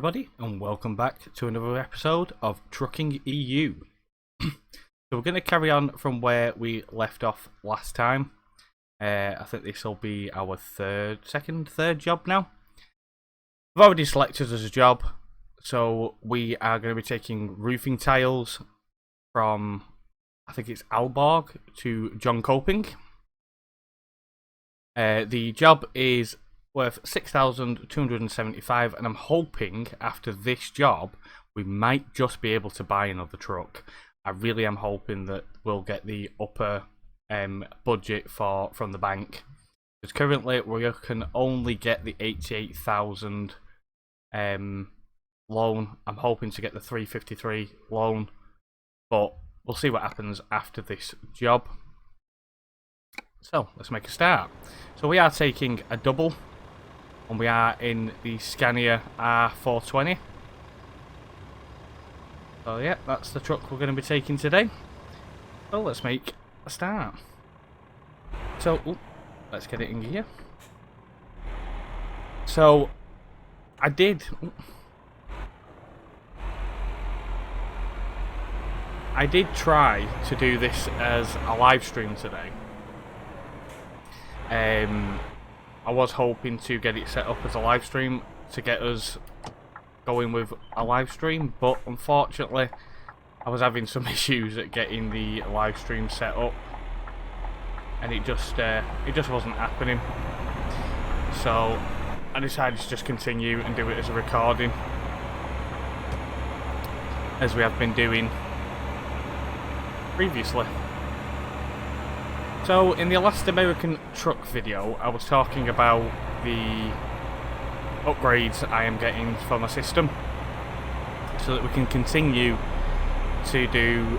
everybody, and welcome back to another episode of Trucking EU. So we're going to carry on from where we left off last time. I think this will be our third job now. I've already selected as a job, so we are going to be taking roofing tiles from, I think it's Aalborg to Jonkoping. The job is worth 6,275, and I'm hoping after this job we might just be able to buy another truck. I really am hoping that we'll get the upper budget from the bank, because currently we can only get the 88,000 loan. I'm hoping to get the 353 loan, but we'll see what happens after this job. So let's make a start. So we are taking a double, and we are in the Scania R420. So yeah, that's the truck we're going to be taking today. So let's make a start. So let's get it in gear. So I did try to do this as a live stream today. I was hoping to get it set up as a live stream to get us going with a live stream, but unfortunately I was having some issues at getting the live stream set up, and it just wasn't happening. So I decided to just continue and do it as a recording, as we have been doing previously. So in the last American truck video, I was talking about the upgrades I am getting for my system, so that we can continue to do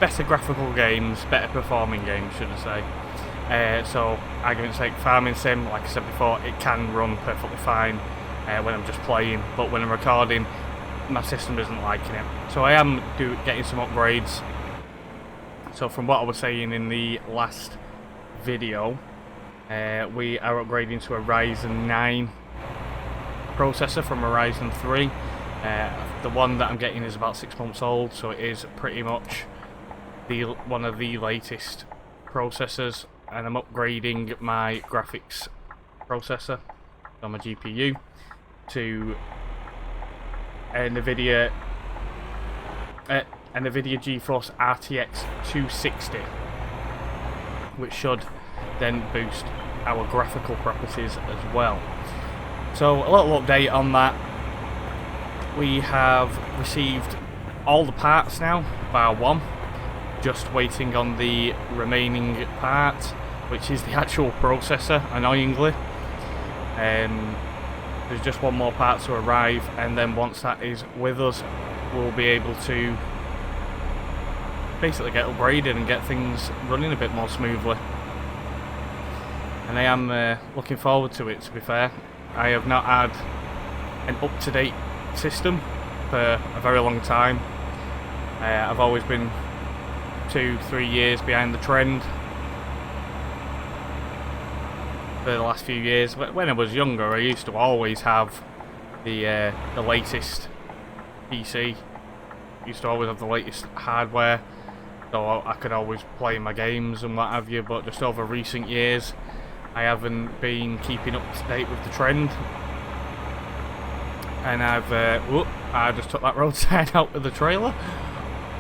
better graphical games, better performing games, should I say. So, argument's sake, farming sim, like I said before, it can run perfectly fine when I'm just playing, but when I'm recording, my system isn't liking it. So I am getting some upgrades. So from what I was saying in the last video, we are upgrading to a Ryzen 9 processor from a Ryzen 3. The one that I'm getting is about 6 months old, so it is pretty much one of the latest processors, and I'm upgrading my graphics processor on my GPU to a NVIDIA GeForce RTX 260, which should then boost our graphical properties as well. So a little update on that. We have received all the parts now, bar one. Just waiting on the remaining part, which is the actual processor, annoyingly. There's just one more part to arrive, and then once that is with us, we'll be able to basically get upgraded and get things running a bit more smoothly. And I am looking forward to it, to be fair. I have not had an up-to-date system for a very long time. I've always been 2-3 years behind the trend for the last few years. When I was younger, I used to always have the latest PC. Used to always have the latest hardware, so I could always play my games and what have you, but just over recent years I haven't been keeping up to date with the trend, and I just took that road sign out with the trailer.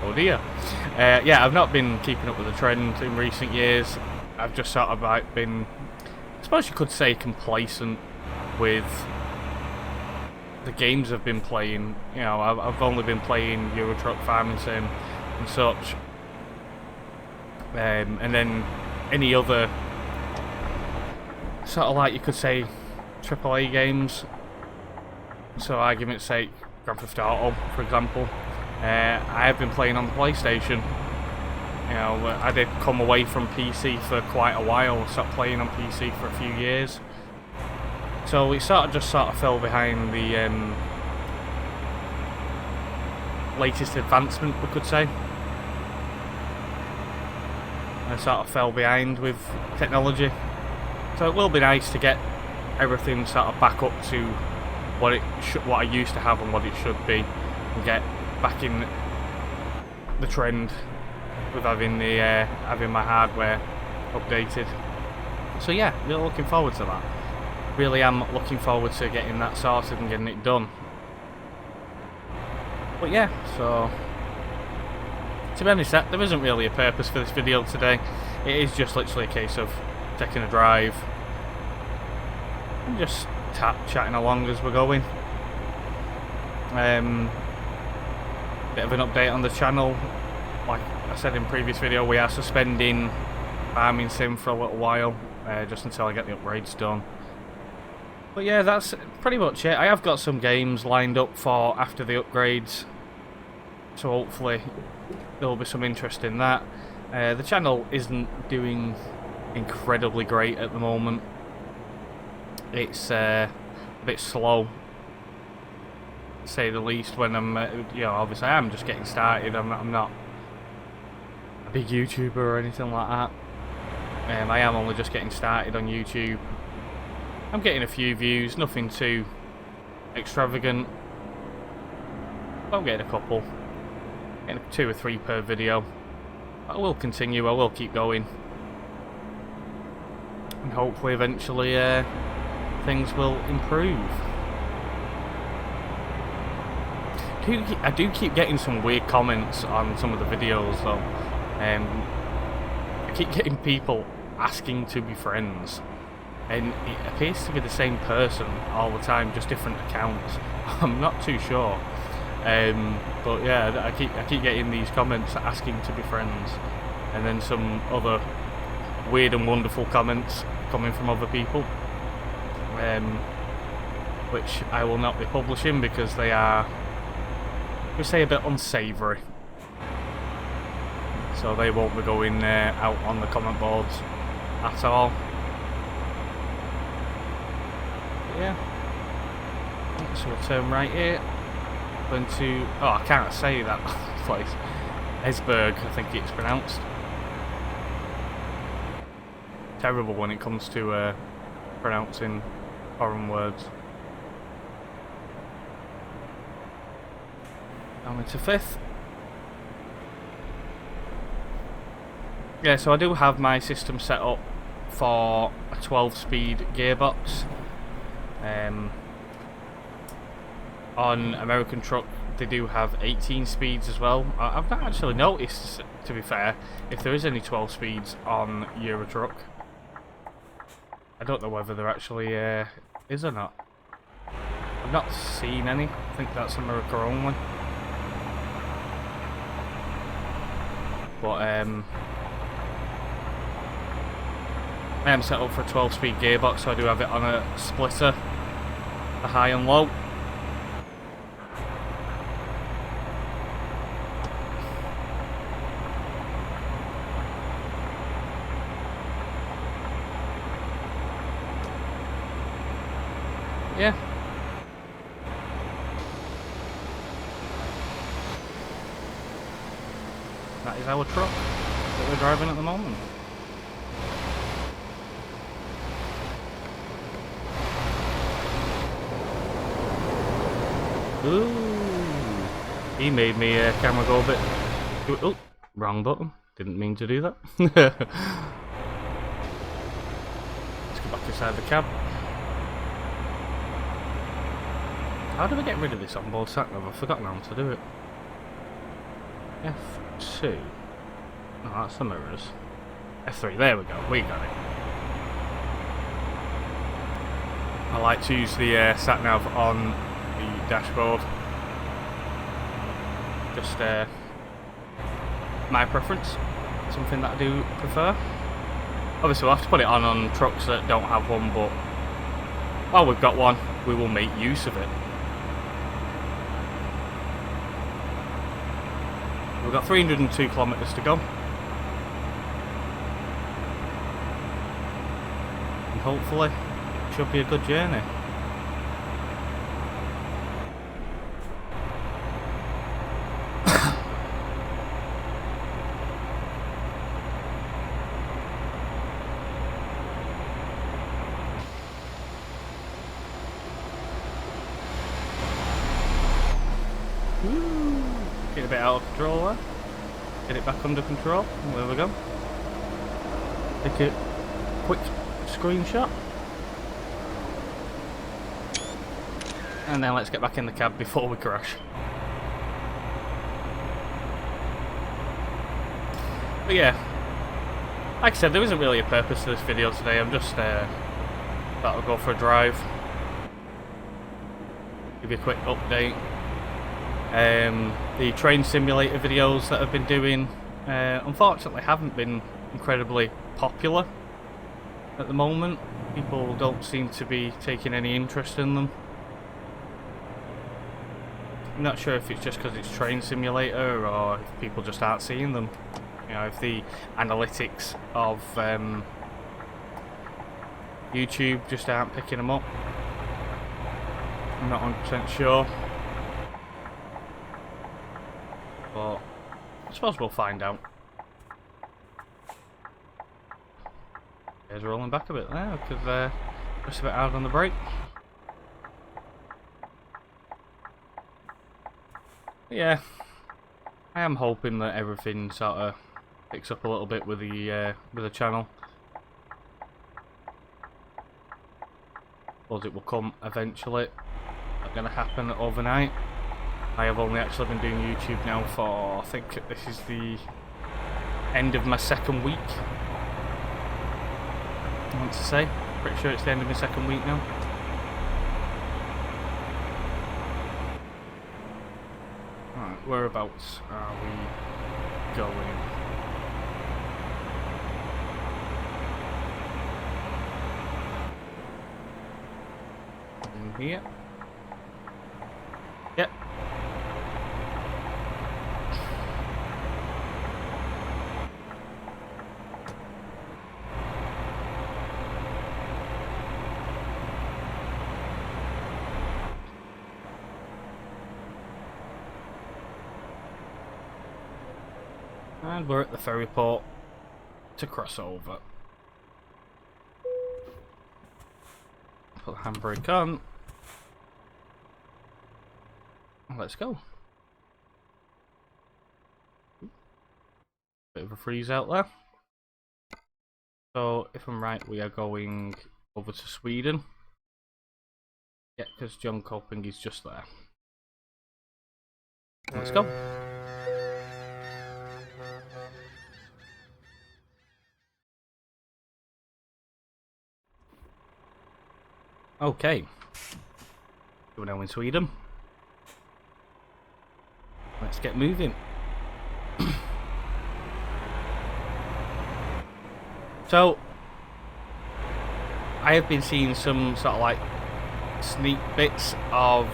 Oh dear. Yeah, I've not been keeping up with the trend in recent years. I've just sort of like been, I suppose you could say, complacent with the games I've been playing. You know, I've only been playing Euro Truck Farming Sim and such, and then any other sort of, like you could say, AAA games. So argument's sake, Grand Theft Auto, for example. I have been playing on the PlayStation. You know, I did come away from PC for quite a while, stopped playing on PC for a few years. So we sort of fell behind the latest advancement, we could say. I sort of fell behind with technology. So it will be nice to get everything sort of back up to what I used to have and what it should be, and get back in the trend with having my hardware updated. So yeah, really looking forward to that. Really am looking forward to getting that sorted and getting it done. But yeah, so to be honest, there isn't really a purpose for this video today. It is just literally a case of taking a drive and just chatting along as we're going. Bit of an update on the channel. Like I said in previous video, we are suspending farming sim for a little while, just until I get the upgrades done. But yeah, that's pretty much it. I have got some games lined up for after the upgrades, so hopefully there will be some interest in that. The channel isn't doing incredibly great at the moment. It's a bit slow, to say the least, when I'm, obviously I'm just getting started. I'm not a big YouTuber or anything like that. I am only just getting started on YouTube. I'm getting a few views, nothing too extravagant. I'm getting a couple. Getting 2 or 3 per video. I will continue, I will keep going. And hopefully eventually things will improve. I do keep getting some weird comments on some of the videos though. I keep getting people asking to be friends, and it appears to be the same person all the time, just different accounts. I'm not too sure, but yeah, I keep getting these comments asking to be friends, and then some other weird and wonderful comments coming from other people, which I will not be publishing because they are, we say, a bit unsavoury. So they won't be going out on the comment boards at all. But yeah. So we'll turn right here. Going to, oh, I can't say that place. Esberg, I think it's pronounced. Terrible when it comes to pronouncing foreign words. Down into 5th. Yeah, so I do have my system set up for a 12-speed gearbox. On American truck, they do have 18 speeds as well. I've not actually noticed, to be fair, if there is any 12 speeds on Euro truck. I don't know whether there actually is or not. I've not seen any. I think that's America only. But I am set up for a 12-speed gearbox, so I do have it on a splitter, the high and low. Yeah. That is our truck that we're driving at the moment. Ooh, he made me camera go a bit. Oh, wrong button. Didn't mean to do that. Let's get back inside the cab. How do we get rid of this onboard sat-nav? I've forgotten how to do it. F2. No, that's the mirrors. F3. There we go. We got it. I like to use the sat-nav on the dashboard. Just my preference, something that I do prefer. Obviously we'll have to put it on trucks that don't have one, but while we've got one, we will make use of it. We've got 302 kilometers to go, and hopefully it should be a good journey. bit out of control there. Get it back under control. There we go. Take a quick screenshot. And then let's get back in the cab before we crash. But yeah, like I said, there isn't really a purpose to this video today. I'm just thought I'll go for a drive. Give you a quick update. The train simulator videos that I've been doing unfortunately haven't been incredibly popular at the moment. People don't seem to be taking any interest in them. I'm not sure if it's just because it's train simulator or if people just aren't seeing them. You know, if the analytics of YouTube just aren't picking them up. I'm not 100% sure. But I suppose we'll find out. Here's rolling back a bit there because just a bit hard on the brake. Yeah, I am hoping that everything sort of picks up a little bit with the channel. Suppose it will come eventually. Not going to happen overnight. I have only actually been doing YouTube now for, I think this is the end of my second week. I want to say. Pretty sure it's the end of my second week now. Alright, whereabouts are we going? In here. Yep. And we're at the ferry port to cross over. Put the handbrake on. Let's go. Bit of a freeze out there. So, if I'm right, we are going over to Sweden. Yeah, because Jonkoping is just there. Let's go. Okay. We're now in Sweden. Let's get moving. So, I have been seeing some sort of like sneak bits of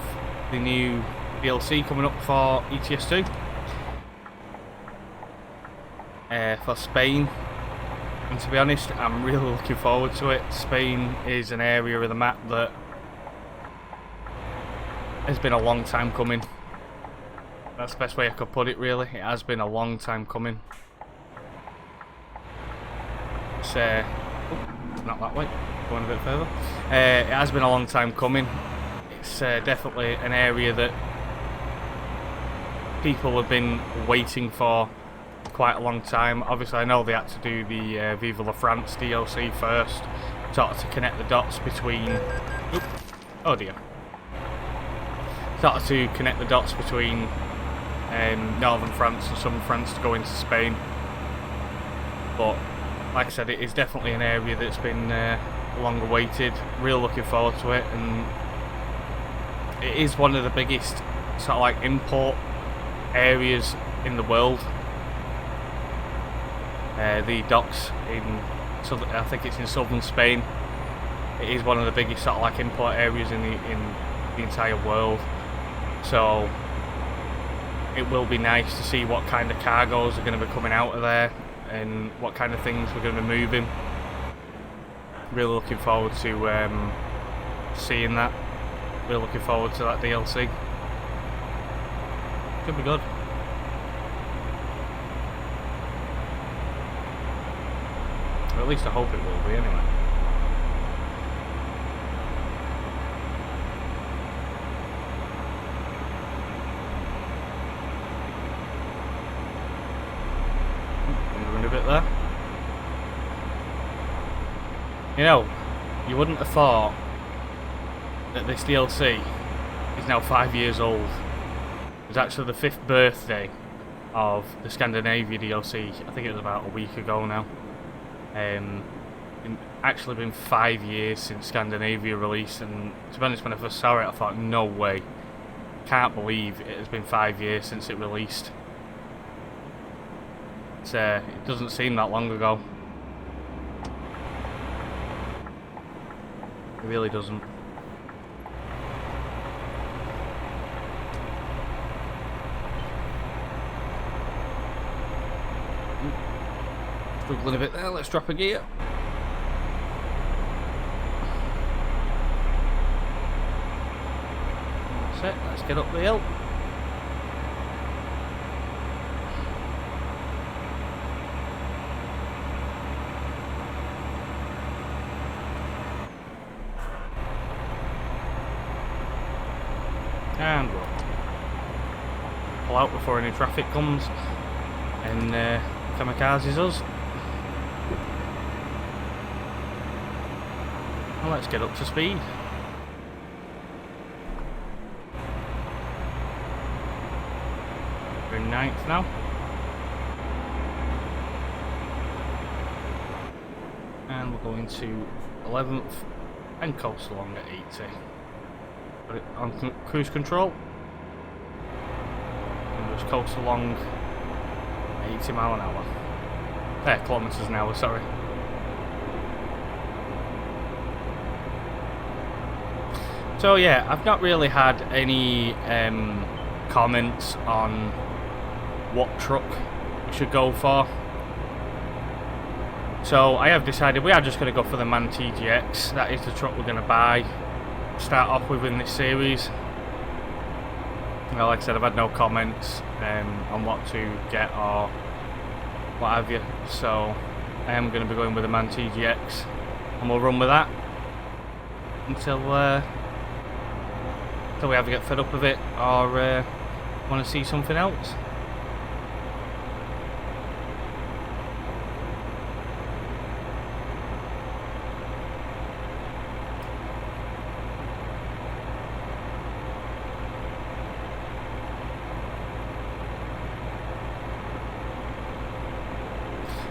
the new DLC coming up for ETS2 for Spain, and to be honest, I'm really looking forward to it. Spain is an area of the map that has been a long time coming. That's the best way I could put it, really. It has been a long time coming. It's not that way, going a bit further. It has been a long time coming. It's definitely an area that people have been waiting for quite a long time. Obviously, I know they had to do the Vive la France DLC first, sort of to connect the dots between... Oop, oh dear. Sort of to connect the dots between northern France and southern France to go into Spain. But like I said, it is definitely an area that's been long awaited. Real looking forward to it, and it is one of the biggest sort of like import areas in the world. The docks in I think it's in southern Spain. It is one of the biggest sort of like import areas in the entire world. So it will be nice to see what kind of cargoes are going to be coming out of there and what kind of things we're going to be moving. Really looking forward to seeing that. Really looking forward to that DLC. Should be good. Or at least I hope it will be anyway. You know, you wouldn't have thought that this DLC is now 5 years old. It was actually the 5th birthday of the Scandinavia DLC. I think it was about a week ago now. Actually been 5 years since Scandinavia released, and to be honest, when I first saw it I thought, no way, can't believe it has been 5 years since it released. It doesn't seem that long ago. It really doesn't. Struggling a bit there, let's drop a gear. That's it, let's get up the hill. And we'll pull out before any traffic comes and kamikazes us. Well, let's get up to speed. We're in 9th now. And we're going to 11th and coast along at 80. Put it on cruise control. And just coast along 80 mile an hour. Kilometers an hour, sorry. So yeah, I've not really had any comments on what truck we should go for. So I have decided we are just going to go for the MAN TGX. That is the truck we're going to buy. Start off with in this series. Well, like I said, I've had no comments on what to get or what have you. So I am going to be going with the MAN TGX, and we'll run with that until we either get fed up with it or want to see something else.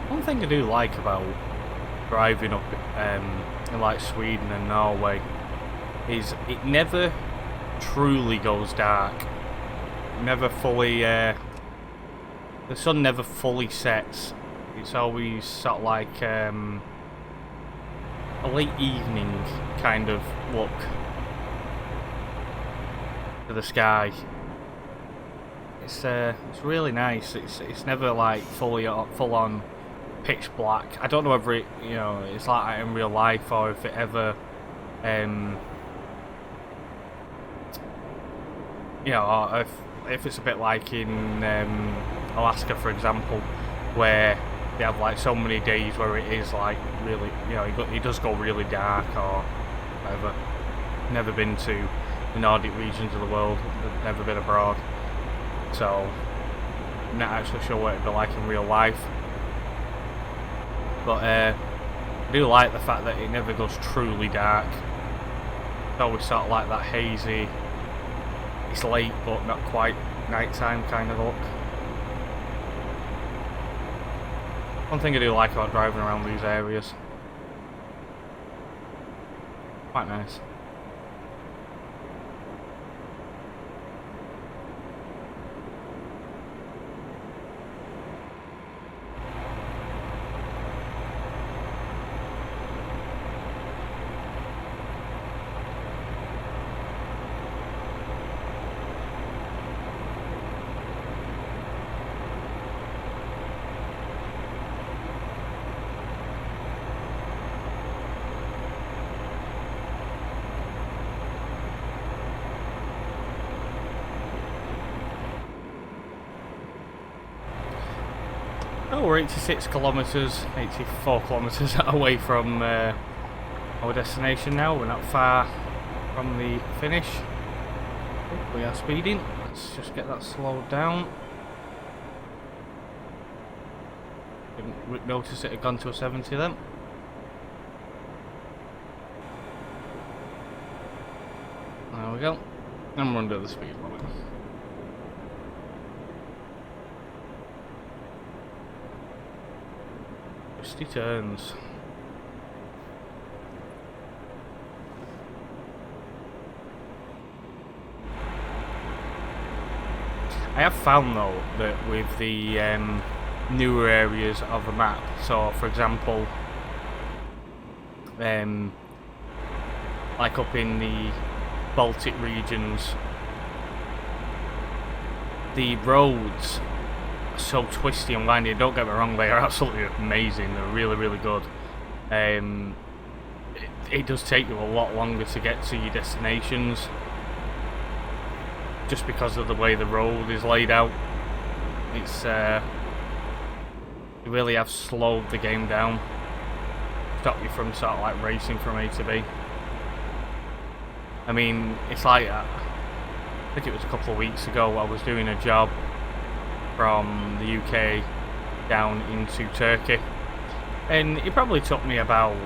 One thing I do like about driving up in like Sweden and Norway is it never truly goes dark. Never fully the sun never fully sets. It's always sort of like a late evening kind of look to the sky. It's really nice. It's never like full on pitch black. I don't know whether it, you know, it's like that in real life or if it ever you know, or if it's a bit like in Alaska, for example, where they have like so many days where it is like really, you know, it does go really dark or whatever. Never been to the Nordic regions of the world, never been abroad, so I'm not actually sure what it'd be like in real life. But I do like the fact that it never goes truly dark. It's always sort of like that hazy, it's late but not quite nighttime kind of look. One thing I do like about driving around these areas. Quite nice. Oh, we're 86 kilometres, 84 kilometres away from our destination now. We're not far from the finish. Oh, we are speeding. Let's just get that slowed down. Didn't notice it had gone to a 70 then. we go. And we're under the speed limit. Twisty turns. I have found though that with the newer areas of the map, so for example, like up in the Baltic regions, the roads are so twisty and windy. Don't get me wrong, they are absolutely amazing. They're really, really good. It does take you a lot longer to get to your destinations, just because of the way the road is laid out. It's you really have slowed the game down, stop you from sort of like racing from A to B. I mean, it's like I think it was a couple of weeks ago, I was doing a job from the UK down into Turkey, and it probably took me about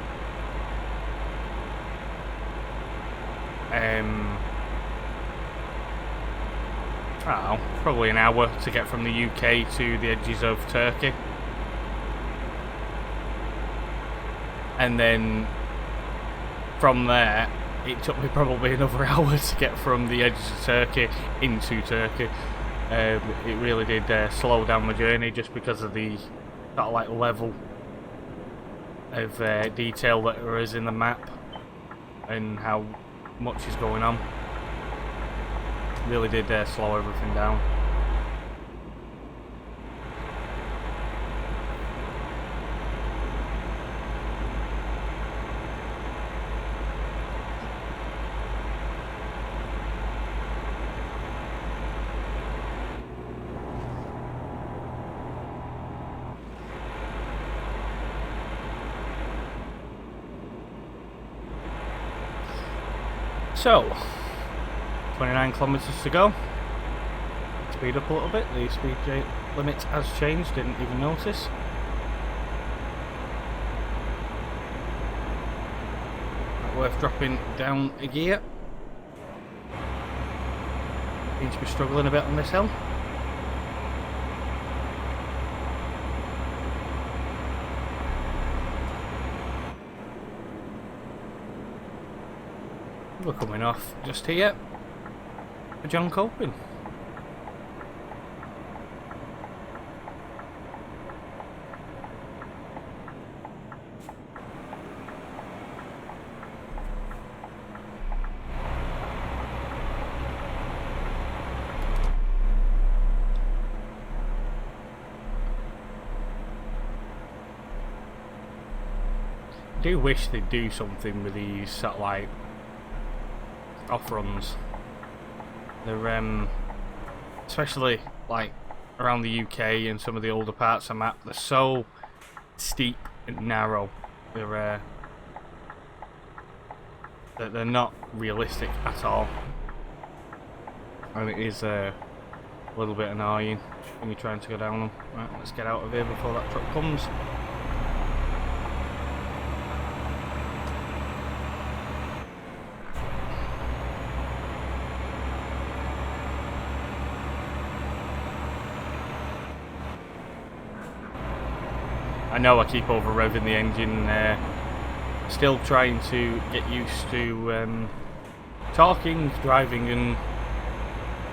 I don't know, probably an hour to get from the UK to the edges of Turkey. And then from there, it took me probably another hour to get from the edges of Turkey into Turkey. It really did slow down my journey, just because of the sort of like level of detail that there is in the map and how much is going on. Really did slow everything down. So, 29 kilometers to go. Speed up a little bit. The speed limit has changed, didn't even notice. Not worth dropping down a gear. Seems to be struggling a bit on this hill. We're coming off just here for Jonkoping. I do wish they'd do something with these satellite off-runs. They're especially like around the UK and some of the older parts of the map, they're so steep and narrow. They're not realistic at all, and it is a little bit annoying when you're trying to go down them. Right, let's get out of here before that truck comes. I know I keep over revving the engine, still trying to get used to talking, driving and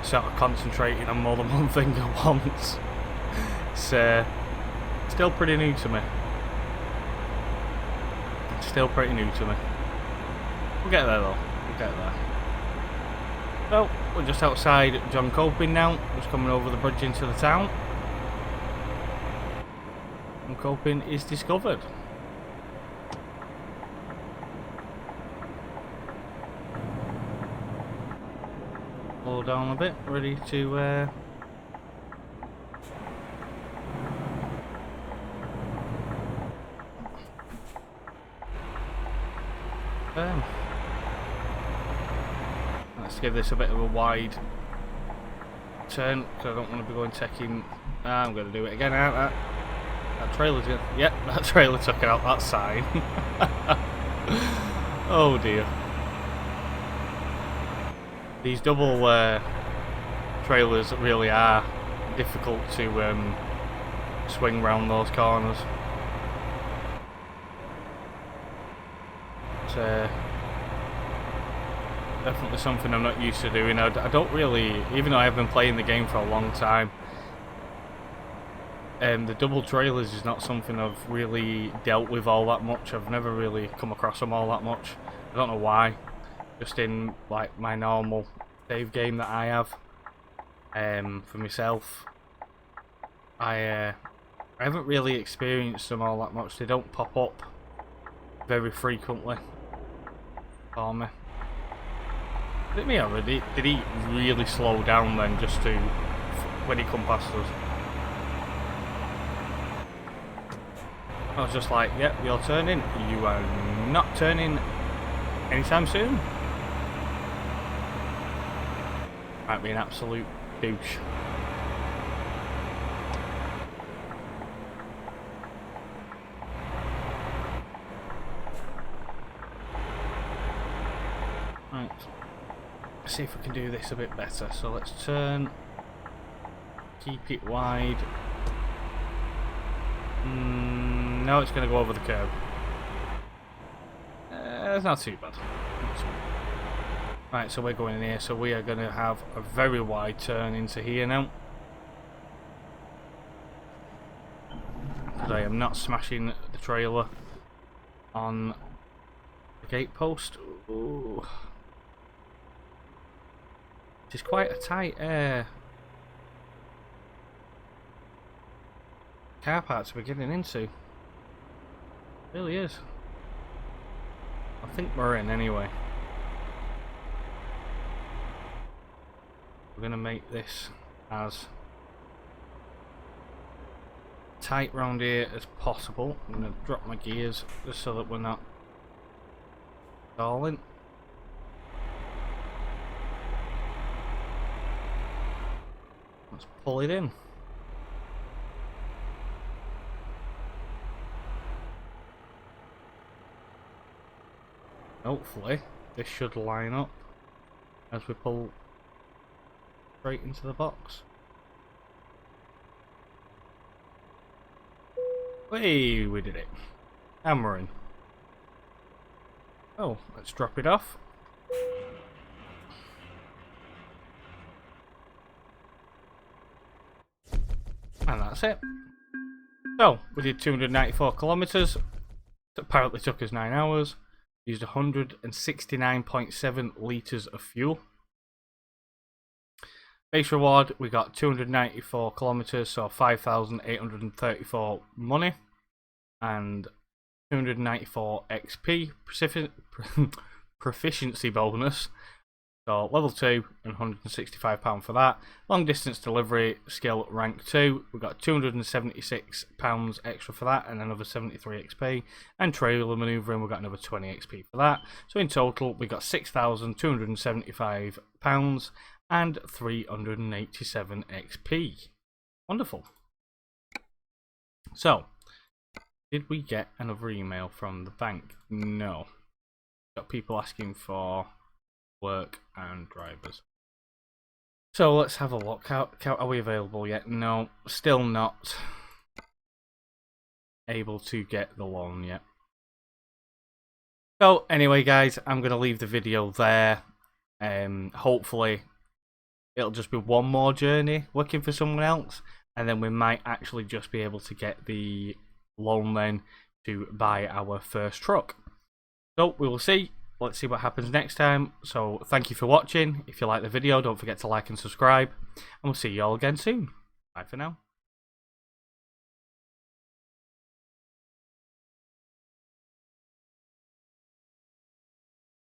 sort of concentrating on more than one thing at once. It's still pretty new to me. Still pretty new to me. We'll get there though, we'll get there. So, we're just outside Jonkoping now, just coming over the bridge into the town. Jonkoping is discovered. Slow down a bit, ready to let's give this a bit of a wide turn, because I don't want to be going taking. I'm going to do it again, aren't I? That trailer's good. Yep, that trailer took out that sign. Oh dear. These double trailers really are difficult to swing round those corners. It's definitely something I'm not used to doing. I don't really, even though I have been playing the game for a long time, the double trailers is not something I've really dealt with all that much. I've never really come across them all that much. I don't know why. Just in like my normal save game that I have for myself, I haven't really experienced them all that much. They don't pop up very frequently for me. Did he really slow down then just to when he come past us? I was just like, yep, you're turning. You are not turning anytime soon. Might be an absolute douche. Right. Let's see if we can do this a bit better. So let's turn. Keep it wide. No, it's going to go over the curb. It's not too bad. Right, so we're going in here, so we are going to have a very wide turn into here now. Because I am not smashing the trailer on the gate post. Ooh. It's quite a tight car park to be getting into. It really is. I think we're in anyway. We're going to make this as tight round here as possible. I'm going to drop my gears just so that we're not stalling. Let's pull it in. Hopefully this should line up as we pull straight into the box. Hey, we did it. And we're in. Oh, let's drop it off. And that's it. So, we did 294 kilometers. It apparently took us 9 hours. Used 169.7 litres of fuel. Base reward, we got 294 kilometers, so 5,834 money, and 294 XP proficiency bonus. So level 2 and £165 for that. Long distance delivery skill rank 2, we got £276 extra for that, and another 73 XP. And trailer manoeuvring, we got another 20 XP for that. So in total, we got £6,275 and 387 XP. Wonderful. So, did we get another email from the bank? No. Got people asking for work and drivers. So let's have a look. Are we available yet? No, still not able to get the loan yet. So anyway guys, I'm going to leave the video there. Hopefully it'll just be one more journey working for someone else, and then we might actually just be able to get the loan then to buy our first truck. So we will see. Let's see what happens next time. So thank you for watching. If you like the video, don't forget to like and subscribe, and we'll see you all again soon. Bye for now.